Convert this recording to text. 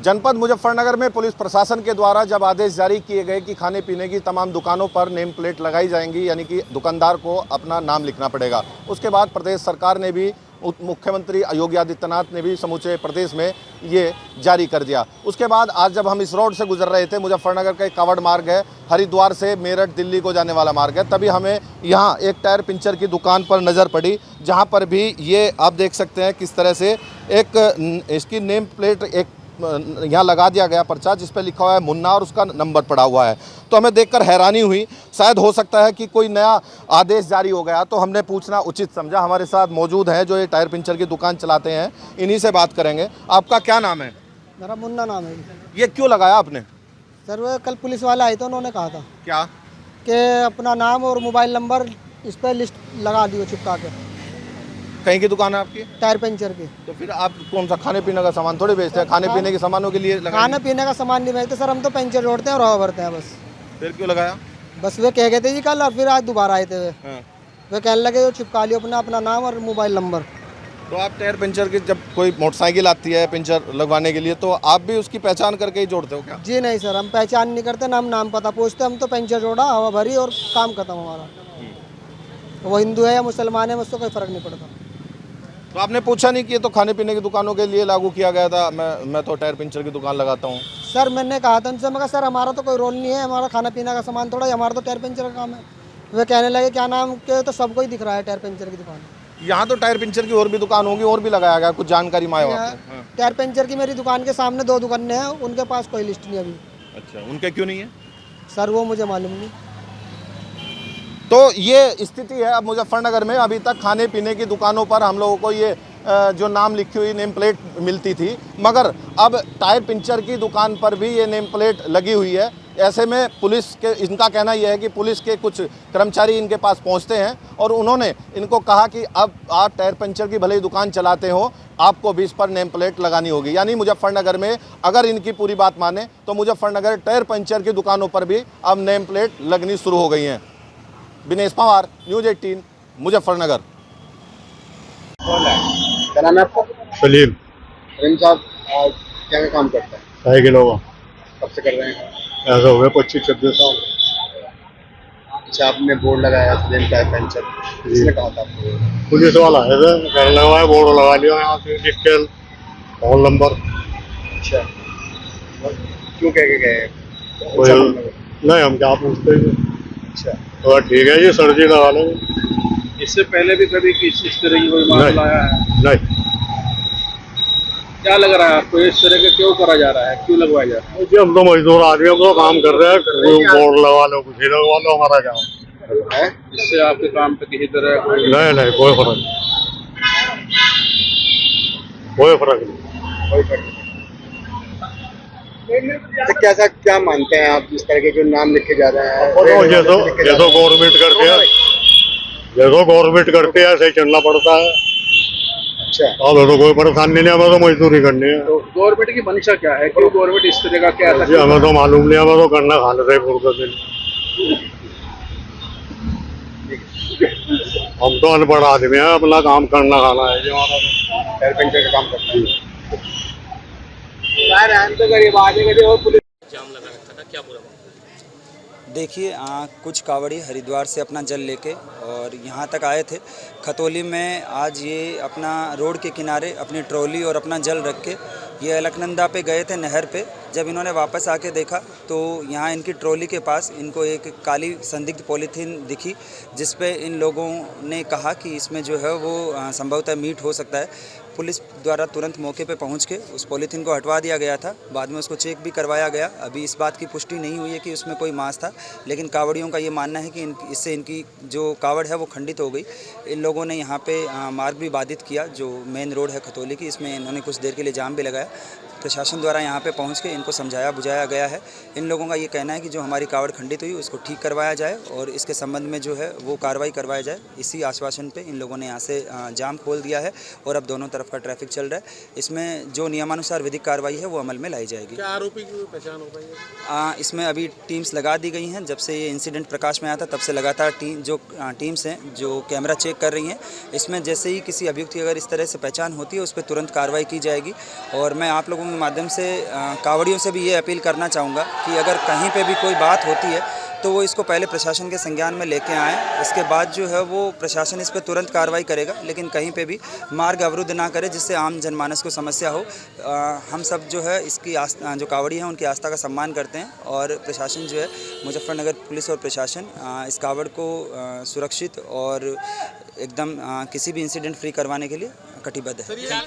जनपद मुजफ्फरनगर में पुलिस प्रशासन के द्वारा जब आदेश जारी किए गए कि खाने पीने की तमाम दुकानों पर नेम प्लेट लगाई जाएंगी, यानी कि दुकानदार को अपना नाम लिखना पड़ेगा, उसके बाद प्रदेश सरकार ने भी, मुख्यमंत्री योगी आदित्यनाथ ने भी समूचे प्रदेश में ये जारी कर दिया। उसके बाद आज जब हम इस रोड से गुजर रहे थे, मुजफ्फरनगर का एक कावड़ मार्ग है, हरिद्वार से मेरठ दिल्ली को जाने वाला मार्ग है, तभी हमें यहाँ एक टायर पंचर की दुकान पर नज़र पड़ी, जहाँ पर भी ये आप देख सकते हैं किस तरह से एक इसकी नेम प्लेट एक यहाँ लगा दिया गया पर्चा जिस पर लिखा हुआ है मुन्ना और उसका नंबर पड़ा हुआ है। तो हमें देखकर हैरानी हुई, शायद हो सकता है कि कोई नया आदेश जारी हो गया, तो हमने पूछना उचित समझा। हमारे साथ मौजूद हैं जो ये टायर पंचर की दुकान चलाते हैं, इन्हीं से बात करेंगे। आपका क्या नाम है? मेरा मुन्ना नाम है। ये क्यों लगाया आपने? सर वो कल पुलिस वाले आए थे, उन्होंने कहा था क्या कि अपना नाम और मोबाइल नंबर इस पर लिस्ट लगा दियो चिपका के। कहीं की दुकान है आपकी? टायर पंचर की। तो फिर आप कौन सा खाने पीने का सामान थोड़ी बेचते हैं? खाने पीने के सामानों के लिए लगाया? खाने पीने का सामान नहीं बेचते सर, हम तो पंचर जोड़ते हैं और हवा भरते हैं बस। फिर क्यों लगाया? बस वे कह गए थे जी कल, और फिर आज दोबारा आए थे वे। हाँ। वे कहने लगे वो चिपका लियो अपना नाम और मोबाइल नंबर। तो आप टायर पंचर की जब कोई मोटरसाइकिल आती है पंचर लगवाने के लिए, तो आप भी उसकी पहचान करके ही जोड़ते हो क्या? जी नहीं सर, हम पहचान नहीं करते, नाम पता पूछते, हम तो पंचर जोड़ा, हवा भरी और काम खत्म हमारा। वो हिंदू है या मुसलमान है, मुझसे कोई फ़र्क नहीं पड़ता। तो आपने पूछा नहीं कि ये तो खाने पीने की दुकानों के लिए लागू किया गया था, मैं तो टायर पंचर की दुकान लगाता हूँ? सर मैंने कहा था उनसे, मगर सर हमारा तो कोई रोल नहीं है, हमारा खाना पीना का सामान थोड़ा, हमारा तो टायर पंचर का काम है। वे कहने लगे क्या नाम के, तो सबको ही दिख रहा है टायर पंचर की दुकान। यहाँ तो टायर पंचर की और भी दुकान होगी, और भी लगाया गया, कुछ जानकारी मायो आपको? टायर पंचर की मेरी दुकान के सामने 2 दुकानें हैं, उनके पास कोई लिस्ट नहीं अभी। अच्छा, उनके क्यों नहीं है? सर वो मुझे मालूम नहीं। तो ये स्थिति है अब मुजफ्फरनगर में। अभी तक खाने पीने की दुकानों पर हम लोगों को ये जो नाम लिखी हुई नेम प्लेट मिलती थी, मगर अब टायर पंचर की दुकान पर भी ये नेम प्लेट लगी हुई है। ऐसे में पुलिस के, इनका कहना यह है कि पुलिस के कुछ कर्मचारी इनके पास पहुंचते हैं और उन्होंने इनको कहा कि अब आप टायर पंचर की भले ही दुकान चलाते हो, आपको भी इस पर नेम प्लेट लगानी होगी। यानी मुजफ्फरनगर में अगर इनकी पूरी बात माने तो मुजफ्फरनगर टायर पंचर की दुकानों पर भी अब नेम प्लेट लगनी शुरू हो गई हैं। विनेश पवार, न्यूज़ 18, मुजफ्फरनगर। क्या नाम है आपका? सलीम। सलीम साहब क्या काम करता है? साइकिलों का। कब से कर रहे हैं? ऐसा हो गया 25-26 साल। अच्छा, आपने बोर्ड लगाया सलीम टायर पंचर, किसने कहा था आपको? पुलिस वाला है सर, घर लगवाया, बोर्ड लगा लिया यहाँ से, डिटेल फोन नंबर। अच्छा, क्यों कह के गए? नहीं, हम क्या पूछते हैं। अच्छा, तो ठीक है जी, सर जी लगा लेंगे। इससे पहले भी कभी इस तरह की कोई मामला आया है? नहीं। क्या लग रहा है आपको, इस तरह का क्यों करा जा रहा है, क्यों लगवाया जा रहा है? जी हम तो मजदूर आदमी, हम तो काम कर रहे हैं, बोर्ड लगा लो, कुछ ही लगवा लो, हमारा क्या है? इससे आपके काम पे किसी तरह नहीं, कोई फर्क नहीं, कोई फर्क नहीं। कोई फर्क नहीं। तो कैसा क्या मानते हैं आप, जिस तरह के जो नाम लिखे जा रहे हैं? जैसो गवर्नमेंट करते हैं, जैसो गवर्नमेंट करते हैं ऐसे ही चलना पड़ता है। अच्छा, अब तो कोई परेशानी नहीं, हमें तो मजदूरी करनी है। तो गवर्नमेंट की मंशा क्या है, क्यों गवर्नमेंट इस तरह का क्या है? जी हमें तो मालूम नहीं, हमें तो करना खाने से पूरा दिन। हम तो अनपढ़ आदमी हैं, अपना काम करना खाना है जी हमारा तो। टायर पंचर का काम करता है यार, हम तो गरीब आदमी और पुलिस जाम लगा रखा था, क्या पूरा? देखिए कुछ कावड़ी हरिद्वार से अपना जल लेके और यहाँ तक आए थे। खतौली में आज ये अपना रोड के किनारे अपनी ट्रॉली और अपना जल रख के ये अलकनंदा पे गए थे, नहर पे। जब इन्होंने वापस आके देखा तो यहाँ इनकी ट्रॉली के पास इनको एक काली संदिग्ध पॉलीथीन दिखी, जिस पे इन लोगों ने कहा कि इसमें जो है वो संभवतः मीट हो सकता है। पुलिस द्वारा तुरंत मौके पे पहुंच के उस पॉलीथीन को हटवा दिया गया था। बाद में उसको चेक भी करवाया गया। अभी इस बात की पुष्टि नहीं हुई है कि उसमें कोई मांस था, लेकिन कावड़ियों का ये मानना है कि इससे इनकी जो कावड़ है वो खंडित हो गई। इन लोगों ने यहाँ पे मार्ग भी बाधित किया, जो मेन रोड है खतौली की, इसमें इन्होंने कुछ देर के लिए जाम भी लगाया। प्रशासन द्वारा यहाँ पे पहुँच के इनको समझाया बुझाया गया है। इन लोगों का ये कहना है कि जो हमारी कावड़ खंडित हुई उसको ठीक करवाया जाए और इसके संबंध में जो है वो कार्रवाई करवाया जाए। इसी आश्वासन पे इन लोगों ने यहाँ से जाम खोल दिया है और अब दोनों तरफ का ट्रैफिक चल रहा है। इसमें जो नियमानुसार विधिक कार्रवाई है वो अमल में लाई जाएगी। क्या आरोपी की पहचान हो पाई है? इसमें अभी टीम्स लगा दी गई हैं। जब से ये इंसिडेंट प्रकाश में आया था तब से लगातार टीम्स हैं जो कैमरा चेक कर रही हैं। इसमें जैसे ही किसी अभियुक्त की अगर इस तरह से पहचान होती है उस पर तुरंत कार्रवाई की जाएगी। और मैं आप लोगों के माध्यम से कांवड़ियों से भी ये अपील करना चाहूँगा कि अगर कहीं पे भी कोई बात होती है तो वो इसको पहले प्रशासन के संज्ञान में लेके आएँ। इसके बाद जो है वो प्रशासन इस पर तुरंत कार्रवाई करेगा, लेकिन कहीं पे भी मार्ग अवरुद्ध ना करे जिससे आम जनमानस को समस्या हो। हम सब जो है इसकी जो कांवड़ी हैं उनकी आस्था का सम्मान करते हैं और प्रशासन जो है मुजफ्फरनगर पुलिस और प्रशासन इस कांवड़ को सुरक्षित और एकदम किसी भी इंसिडेंट फ्री करवाने के लिए कटिबद्ध है।